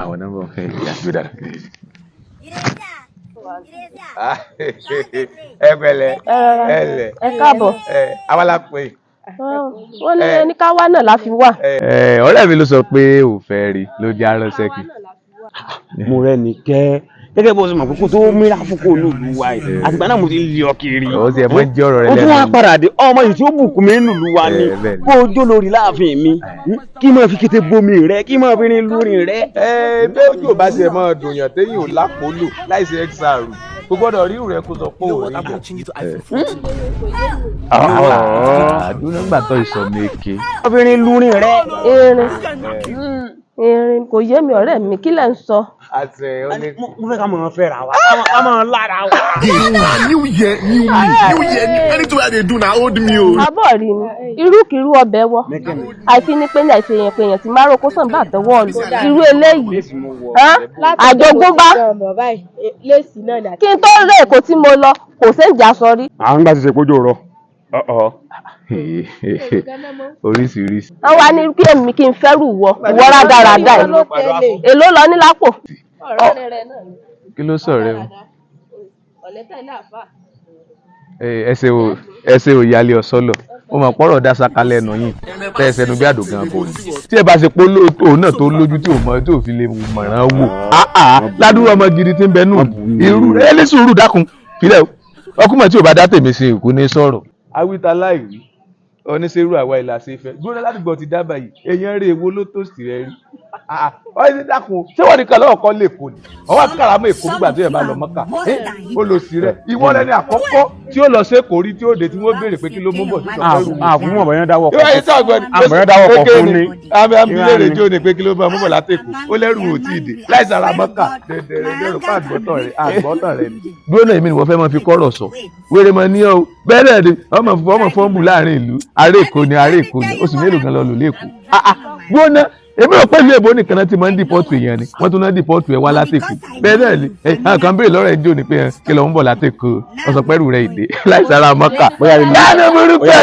àwọn nọ́mbà ọ̀fẹ́ ìyá tó dára. ẹ pẹ̀lẹ́ ẹ lẹ ẹ káàbọ̀. àwa la pè. wọ́n ní ẹni ká wá náà la fi wá. ọ̀rẹ́ mi ló sọ pé ò fẹ́ rí ló jẹ́ aránṣẹ́ kí. mo rẹ ní kẹ́ gẹ́gẹ́ bó ṣe mọ̀ kókó tó mìíràn fúnkó olúlu wa yìí àtìgbà náà mo ti lé ọ kiri. ó sì ẹ̀ mọ́ jẹ́ ọ̀rọ̀ rẹ lẹ́nu. ó tún wá padà dé ọmọ yìí tí ó bùkún mi nílùú wa ni kó o jó lórí láàfin mi kí máa fi kété bomi rẹ kí máa fi rin lórí rẹ. bí ojú ò bá ṣe máa dùnyàn téyìn ò lápò lò láìsí xr kò gbọ́dọ̀ rí rẹ kó sọ pé ò rí rẹ. àdúrà nígbà tó ìsọmọ èké. máa fi rin lórí rẹ. irin kò yé mi ọ̀rẹ́ mi kí lẹ̀ ń sọ. mo fẹ́ ká mọ̀ ọ́n fẹ́ ra wa ká mọ̀ ọ́n lára wa. new year anything wey I dey do na old me o. àbọ̀ rí ni irúkirú ọbẹ̀ wọ àìfi ní pé ní àìsèyàn péyàn tí márùn kó sàn bá àtọwọ́ ọ̀lù irú eléyìí àjogúnbá kí n tó ré èkó tí mo lọ kò séǹjà sọ rí. àwọn gbà ti ṣe pójó rọ. oríṣiríṣi. wọ́n wá ní kí èmi kí n fẹ́rù wọ ìwọ rádaràdà ẹ̀ èló lọ ní lápò. kí ló sọ̀rọ̀ o ẹsẹ̀ ò yálé ọ̀sọ́lọ̀ ó mọ̀ pọ́rọ̀ dá sakalẹ̀ ẹ̀nà yìí tẹ́ ẹsẹ̀ nu bí àdògán bò ní. tí ẹ bá ṣe pé òun náà tó lójú tí ò mọ tí ò fi lè mọ̀ràn wò ládùúgbò ọmọ gidi tí ń bẹ nù irú ẹ lè sùúrù dákun filẹ̀ ọkùnrin tí ò bá dá tèmi sí ìkú ní sọ̀rọ̀. awíta láìrí oníṣẹ́rú àwa ìlà ṣe fẹ́ gbóná ládùúgbò ti dábàá yìí èèyàn rè wo ló tòsí rẹ rí ọ̀rẹ́ ti dákun ṣé wọ́n nìkan lọ́wọ́ kọ́ lè kó ni ọwọ́ àkàrà mọ́ èkó nígbà tó yẹ bá lọ mọ́kà ó lọ sí rẹ ìwọ lẹni àkọ́kọ́ tí ó lọ sí èkó rí tí ó dé tí wọ́n béèrè pé kí ló mú bọ̀ tó sọ pé rú mi. àfún ọ̀bọ̀n dáwọ́ kọ́ àbọ̀yán dáwọ́ kọ́ fún ni. àmì àbílẹ̀rẹ̀ jó ni pé kí ló bá mú bọ̀ látẹ̀kọ́ ó lẹ́rù ò tí ì dé láì sara mọ́kà dẹ̀dẹ̀rẹ̀ pa àgbọ̀tọ̀ rẹ̀ ni. dúró náà èmi ni wọ́n fẹ́ máa fi kọ́rọ̀ sọ wéré mọ ní ọ́ bẹ́ẹ̀ ni ọmọ fọ́ọ̀mù láàrin ìlú ará èkó ni oṣù mélòó gan lọ lò lẹ́kọ̀ọ́ gbóná èmi ò pẹ̀lú èbó nìkan náà ti máa ń dìpọ́tù èèyàn ni wọ́n tún náà dìpọ́tù ẹ̀ wá látẹ̀kọ́ bẹ́ẹ̀ náà ni àwọn kan béèrè lọ́rọ̀ ẹjọ́ ni pé kí ló ń bọ̀ látẹ̀kọ́ ọ̀sọ̀pẹ́rù rẹ̀ ìdè láìsára mọ́kà bóyá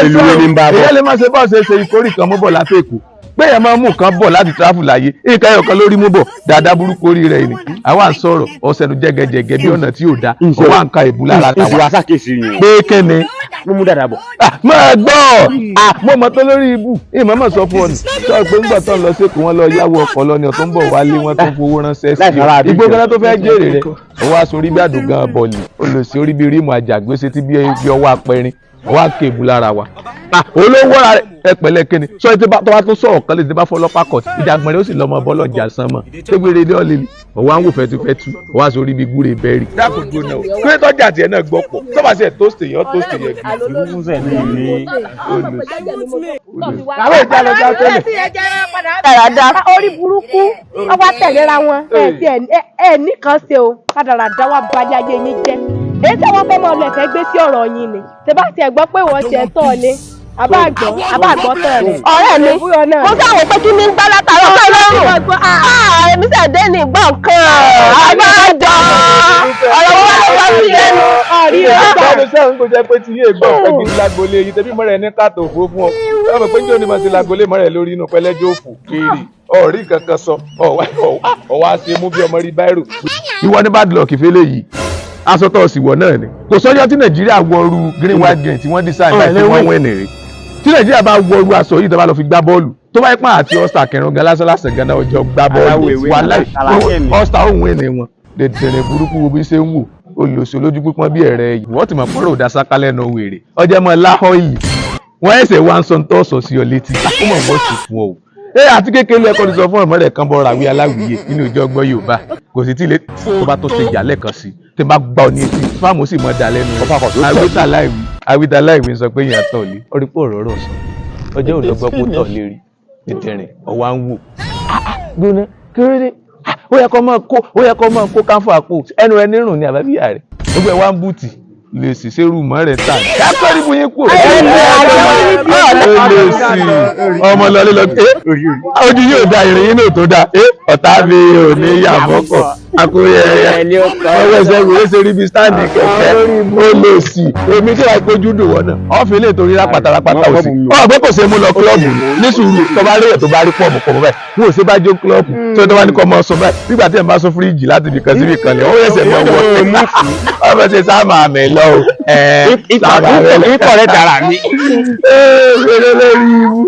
ìlú ní bá bọ̀ èyí lè má ṣe bọ́ ṣe ìkórè kan mú bọ̀ látẹ̀kọ́ pé èèyàn máa mú nǹkan bọ̀ láti tráfù láyé nǹkan ẹyọ kan lórí mú bọ̀ dáadáa burúkú orí rẹ̀ ni àwa ń sọ̀rọ̀ ọ̀sẹ̀nu jẹ́gẹ́jẹ́gẹ́ bí ọ̀nà tí ò da ọwọ́ à ń ka ìbú lára tàwa pé kẹ́ni mo mú dáadáa bọ̀. máa gbọ́ mo mọ̀ tó lórí ibù ìmọ̀ mọ̀ sọ fún ọ ní sọ pé ńgbà tó ń lọ sí èkó wọn lọ yáwó ọkọ̀ lọ ni ọ̀tún bọ̀ wálé wọn tó fowó ránṣẹ́ sí i igbó gánà tó fẹ́ jèrè rẹ̀ ọwọ́ aṣọ orí bí àdògán bọ̀ọ̀lì olùsí orí bí rímù àjàgbé ṣe ti bí ọwọ́ apẹ̀rin ọwọ́ àkèbù lára wa olówó ẹ pẹ̀lẹ́ kíni sọ ẹ tó bá tó sọ̀rọ̀ kan lè ti bá fọlọ́pàá kọ̀ ìjàgbọ̀n rẹ̀ ó sì lọ́mọ bọ́lọ̀ jà sán mọ̀ tó gbére ní ọ̀lẹ́lẹ̀ ọwọ́ à ń wò fẹ́tufẹ́tu ọwọ́ aṣọ orí bí gúre bẹ́ẹ̀rì. dákun gbóná o kí ló tọ́jà tiẹ̀ náà gbọ́ pọ̀ tó bá ṣe tóṣì yẹn tóṣì yẹn dáradára orí burúkú ọwọ́ tẹ̀léra wọn ẹ̀ nìkan ṣe o dáradára wà balẹ̀ ayé yín jẹ́ èyí tí wọ́n fẹ́ mọ ọlẹ́fẹ́ gbé sí ọ̀rọ̀ yín ni ṣé bá tiẹ̀ gbọ́ pé wọ́n ṣe tọ́ ni àbáàgbọ́ tán rẹ̀. ọ̀rẹ́ mi mo sáwọn pé kí ní gbá látàrí ọ̀pẹ lọ́rùn èmi sẹ̀dé ní ìgbọ̀n kan àbájọ ọ̀rọ̀ wọn ló sí lẹ́nu ọ̀rí rẹ̀. ọ̀rọ̀ sẹ́wọ̀n kò jẹ́ pé tí yé gbọ́ pé kí n lágbolé yìí tẹ́bí mọ́rẹ̀ ní káàtó òfó fún ọ ọmọ pé njó ni mo ti lágbolé mọ́rẹ̀ lórí inú pẹ́lẹ́jọ́ òfò kiri ọ̀rí kankan sọ ọ̀wá ṣe mú bí ọmọ rí báírò. ìwọ ní bad luck ìfẹ́lẹ́ yìí aṣọ tó sì wọ̀ náà ni kò sọ́jọ́ tí nàìjíríà wọrú green white green tí wọ́n design báyìí tí wọ́n wẹ̀ nìrí tí nàìjíríà bá wọrú aṣọ yìí tó bá lọ fi gbá bọ́ọ̀lù tó bá yẹ pọ́n àti ọ́sítà kẹrin gan lásán gan náà ọjọ́ gbá bọ́ọ̀lù wà láì ọ́sítà òun ẹ̀nì wọn dẹ̀dẹ̀rẹ̀ burúkú wo bí ṣe ń wò olùsọ lójú pípọ́n bí ẹ̀rẹ̀ yìí wọ́n ti mọ̀ pọ́nrọ̀ òdà sákálẹ̀ náà wèrè ọjọ́ mọ́ láhọ́ yìí wọ́n ẹ̀sẹ̀ wá ń sọ tó sọ sí ọ létí àkómọ̀ wọ́n ti fún ọ àti kékeré ẹ̀kọ́ ti sọ fún ọmọ rẹ̀ kan bọ́ ràwé aláwìyé nínú ìjọ ọgbọ́n Yorùbá kò sì tí ilé tó bá tó ṣe ìjà lẹ́ẹ̀kan sí tí bá gbá ọ ní etí fáàmù sì mọ́ da lẹ́nu àwítà láìwí sọ pé èèyàn tọ̀ lé orí pò rọ̀rọ̀ sọ ọjọ́ òdògbọ́ kó tọ̀ lé rí ìdẹ̀rìn ọ̀wá ń wò gbóná kéré ó yẹ kó máa kó káfọ́ àpò ẹnu rẹ nírùn ní àbábíyà rẹ gbogbo ẹ̀ wá ń bùtì lè sì ṣerú mọ́ rẹ̀ tà ní. kápẹ́ ní bóyá kú òde. lè sí ọmọ lọlé lọ. ojú yóò da ìrìn yín náà tó da. ọ̀tá mi ò ní yà mọ́kọ̀. akóyẹ ni ó kọ́ ọwọ́ ẹsẹ̀ wòye ṣe rí bí stáǹdì kẹ̀kẹ́ ó lè sí èmi tí wàá gbójú dùn wọ́n náà ọ́fìn lè torí rápàtàrápàtà òsì ọ̀gbẹ́ kò ṣe mú lọ kílọ̀bù ní sùúrù tó bá rí ẹ̀ tó bá rí pọ̀mù pọ̀mù báyìí wọ́n ò ṣe bá jó kílọ̀bù tó bá ní kọ́ mọ́ sọ báyìí nígbà tí ẹ̀ bá sọ fíríjì láti ibì kan sí ibì kan lẹ̀ ó yẹ̀sẹ̀ mọ́ wọ́ ọmọ ṣe sáàmà àmì lọ o ikọ̀ rẹ̀ tara mi. ṣeré lórí ibú.